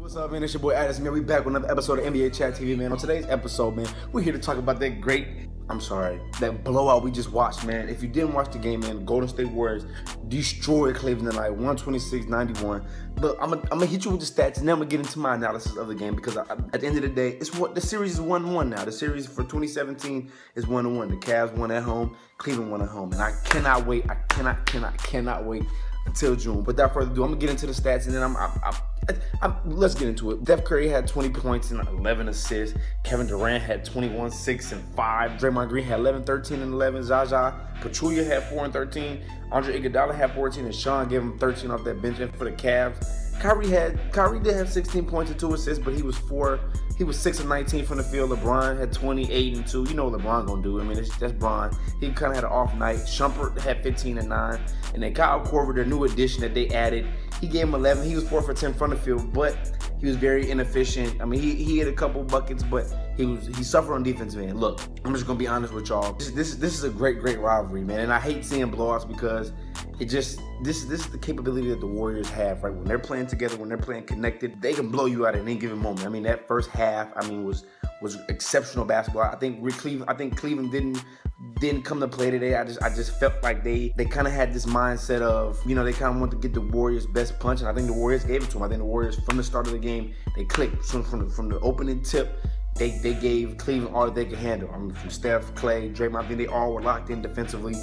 What's up, man? It's your boy Addis, man. We back with another episode of NBA Chat TV, man. On today's episode, man, we're here to talk about that blowout we just watched, man. If you didn't watch the game, man, Golden State Warriors destroyed Cleveland tonight, 126-91. But I'm gonna hit you with the stats, and then I'm gonna get into my analysis of the game because at the end of the day, the series is 1-1 now. The series for 2017 is 1-1. The Cavs won at home, Cleveland won at home, and I cannot wait. I cannot wait until June. Without further ado, I'm gonna get into the stats, and then let's get into it. Steph Curry had 20 points and 11 assists. Kevin Durant had 21, 6, and 5. Draymond Green had 11, 13, and 11. Zaza Pachulia had 4 and 13. Andre Iguodala had 14, and Sean gave him 13 off that bench. And for the Cavs, Kyrie did have 16 points and 2 assists, but he was 6 of 19 from the field. LeBron had 28 and 2. You know what LeBron gonna do. I mean, that's Bron. He kind of had an off night. Shumpert had 15 and 9. And then Kyle Korver, their new addition that they added, he gave him 11. He was 4 for 10 from the field, but he was very inefficient. I mean, he hit a couple buckets, but he suffered on defense, man. Look, I'm just gonna be honest with y'all. This is a great rivalry, man. And I hate seeing blowouts because this is the capability that the Warriors have, right? When they're playing together, when they're playing connected, they can blow you out at any given moment. I mean, that first half, was exceptional basketball. I think Cleveland didn't come to play today. I just felt like they kind of had this mindset of, they kind of wanted to get the Warriors' best punch, and I think the Warriors gave it to them. I think the Warriors, from the start of the game, they clicked. From the opening tip, they gave Cleveland all that they could handle. I mean, from Steph, Clay, Draymond, I think they all were locked in defensively.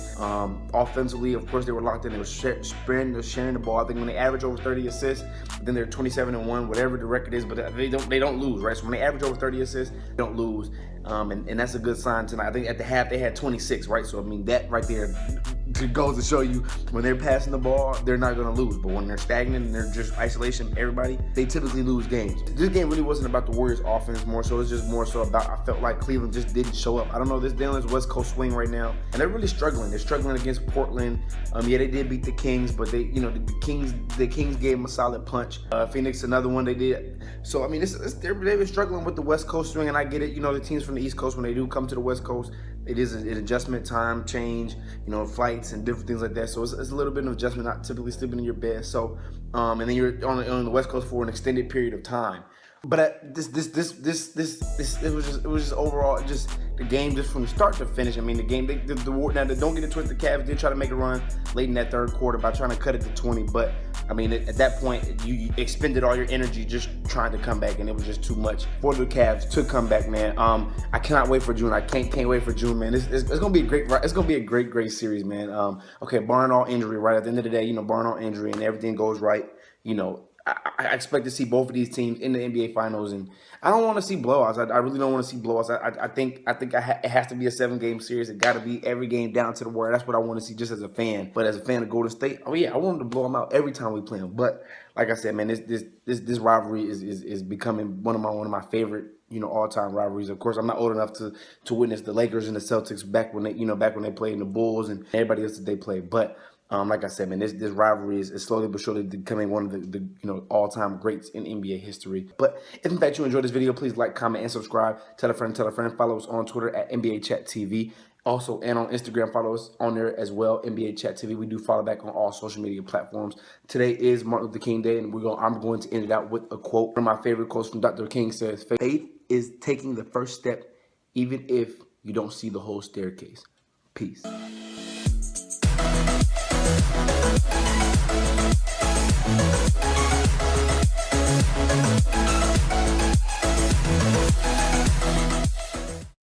Offensively, of course, they were locked in. They were sharing the ball. I think when they average over 30 assists, then they're 27-1, whatever the record is. But they don't lose, right? So when they average over 30 assists, they don't lose. And that's a good sign tonight. I think at the half they had 26, right? So I mean, that right there goes to show you when they're passing the ball, they're not going to lose. But when they're stagnant and they're just isolation, everybody, they typically lose games. This game really wasn't about the Warriors' offense more so. It's just more so about, I felt like Cleveland just didn't show up. I don't know, this Dylan's West Coast swing right now, and they're really struggling. They're struggling against Portland. Yeah, they did beat the Kings, but the Kings gave them a solid punch. Phoenix, another one they did. So I mean, they've been struggling with the West Coast swing, and I get it. The teams from the East Coast, when they do come to the West Coast, it is an adjustment time change, flights and different things like that. So it's a little bit of adjustment, not typically sleeping in your bed. So, and then you're on the West Coast for an extended period of time. But it was just overall just the game just from start to finish. I mean, the game, now don't get it twisted. The Cavs did try to make a run late in that third quarter by trying to cut it to 20. But I mean, at that point, you expended all your energy just trying to come back, and it was just too much for the Cavs to come back, man. I cannot wait for June. I can't wait for June, man. It's gonna be a great. It's gonna be a great series, man. Okay, barring all injury, right? At the end of the day, barring all injury and everything goes right, I expect to see both of these teams in the NBA Finals, and I don't want to see blowouts. I really don't want to see blowouts. I think it has to be a 7-game series. It got to be every game down to the wire. That's what I want to see just as a fan. But as a fan of Golden State, oh yeah, I want them to blow them out every time we play them. But like I said, man, this rivalry is becoming one of my favorite all-time rivalries. Of course, I'm not old enough to witness the Lakers and the Celtics back when they played in the Bulls and everybody else that they played. But like I said, man, this rivalry is slowly but surely becoming one of the all-time greats in NBA history. But if in fact you enjoyed this video, please like, comment, and subscribe. Tell a friend. Follow us on Twitter at NBA Chat TV. Also, and on Instagram, follow us on there as well, NBA Chat TV. We do follow back on all social media platforms. Today is Martin Luther King Day, and I'm going to end it out with a quote. One of my favorite quotes from Dr. King says, "Faith is taking the first step, even if you don't see the whole staircase." Peace. We'll be right back.